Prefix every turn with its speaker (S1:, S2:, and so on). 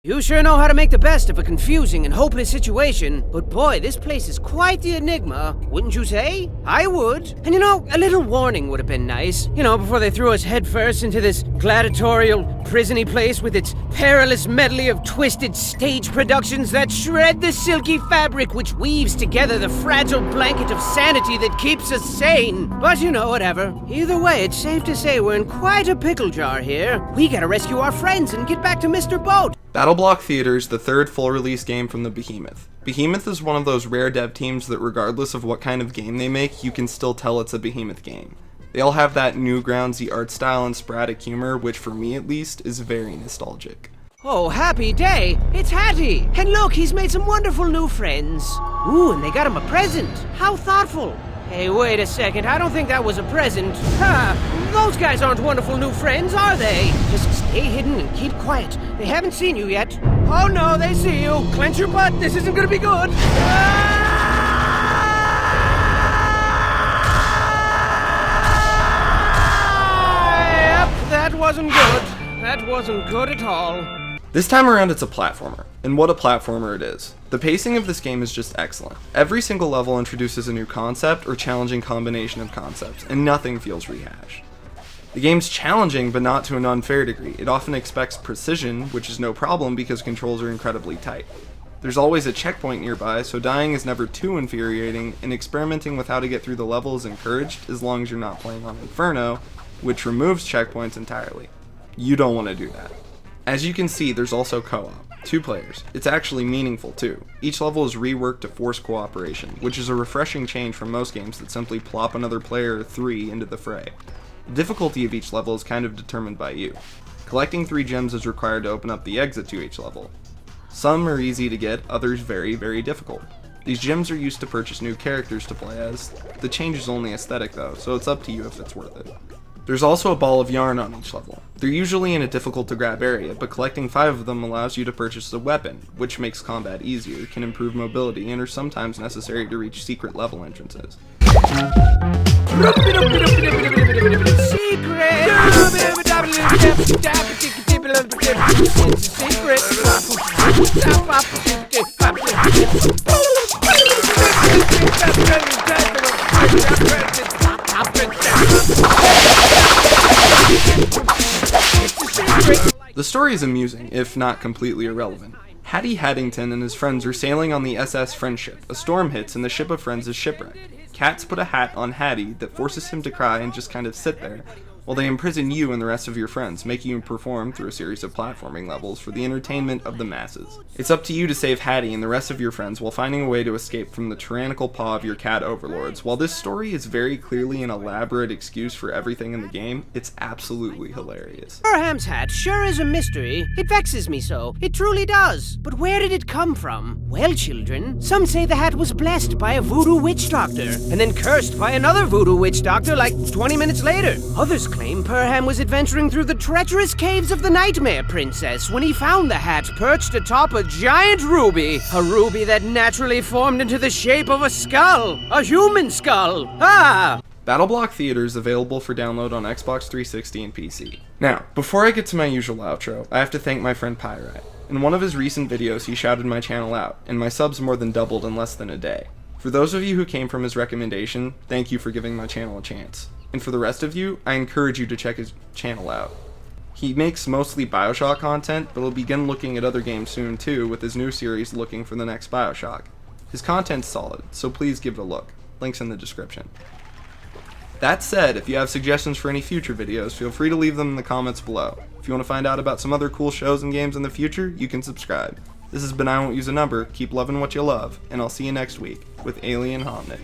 S1: You sure know how to make the best of a confusing and hopeless situation, but boy, this place is quite the enigma, wouldn't you say? I would. And a little warning would have been nice. Before they threw us headfirst into this gladiatorial, prisony place with its perilous medley of twisted stage productions that shred the silky fabric which weaves together the fragile blanket of sanity that keeps us sane. But whatever. Either way, it's safe to say we're in quite a pickle jar here. We gotta rescue our friends and get back to Mr. Boat.
S2: BattleBlock Theater's the third full-release game from the Behemoth. Behemoth is one of those rare dev teams that regardless of what kind of game they make, you can still tell it's a Behemoth game. They all have that Newgroundsy art style and sporadic humor, which for me at least, is very nostalgic.
S1: Oh, happy day! It's Hattie! And look, he's made some wonderful new friends. Ooh, and they got him a present. How thoughtful. Hey, wait a second, I don't think that was a present. Those guys aren't wonderful new friends, are they? Just stay hidden and keep quiet. They haven't seen you yet. Oh no, they see you. Clench your butt, this isn't gonna be good. Yep, that wasn't good. That wasn't good at all.
S2: This time around it's a platformer, and what a platformer it is. The pacing of this game is just excellent. Every single level introduces a new concept or challenging combination of concepts, and nothing feels rehashed. The game's challenging, but not to an unfair degree. It often expects precision, which is no problem because controls are incredibly tight. There's always a checkpoint nearby, so dying is never too infuriating, and experimenting with how to get through the level is encouraged as long as you're not playing on Inferno, which removes checkpoints entirely. You don't want to do that. As you can see, there's also co-op, 2 players. It's actually meaningful too. Each level is reworked to force cooperation, which is a refreshing change from most games that simply plop another player or 3 into the fray. The difficulty of each level is kind of determined by you. Collecting 3 gems is required to open up the exit to each level. Some are easy to get, others very, very difficult. These gems are used to purchase new characters to play as. The change is only aesthetic though, so it's up to you if it's worth it. There's also a ball of yarn on each level. They're usually in a difficult to grab area, but collecting 5 of them allows you to purchase a weapon, which makes combat easier, can improve mobility, and are sometimes necessary to reach secret level entrances. The story is amusing, if not completely irrelevant. Hattie Haddington and his friends are sailing on the SS Friendship. A storm hits and the ship of friends is shipwrecked. Cats put a hat on Hattie that forces him to cry and just kind of sit there, while they imprison you and the rest of your friends, making you perform through a series of platforming levels for the entertainment of the masses. It's up to you to save Hattie and the rest of your friends while finding a way to escape from the tyrannical paw of your cat overlords. While this story is very clearly an elaborate excuse for everything in the game, it's absolutely hilarious.
S1: Perham's hat sure is a mystery. It vexes me so. It truly does. But where did it come from? Well, children, some say the hat was blessed by a voodoo witch doctor, and then cursed by another voodoo witch doctor like 20 minutes later. Others claim Perham was adventuring through the treacherous caves of the Nightmare Princess when he found the hat perched atop a giant ruby. A ruby that naturally formed into the shape of a skull. A human skull.
S2: BattleBlock Theater is available for download on Xbox 360 and PC. Now, before I get to my usual outro, I have to thank my friend Pyrite. In one of his recent videos, he shouted my channel out, and my subs more than doubled in less than a day. For those of you who came from his recommendation, thank you for giving my channel a chance. And for the rest of you, I encourage you to check his channel out. He makes mostly BioShock content, but he'll begin looking at other games soon too, with his new series looking for the next BioShock. His content's solid, so please give it a look. Links in the description. That said, if you have suggestions for any future videos, feel free to leave them in the comments below. If you want to find out about some other cool shows and games in the future, you can subscribe. This has been I Won't Use a Number, keep loving what you love, and I'll see you next week with Alien Hominin.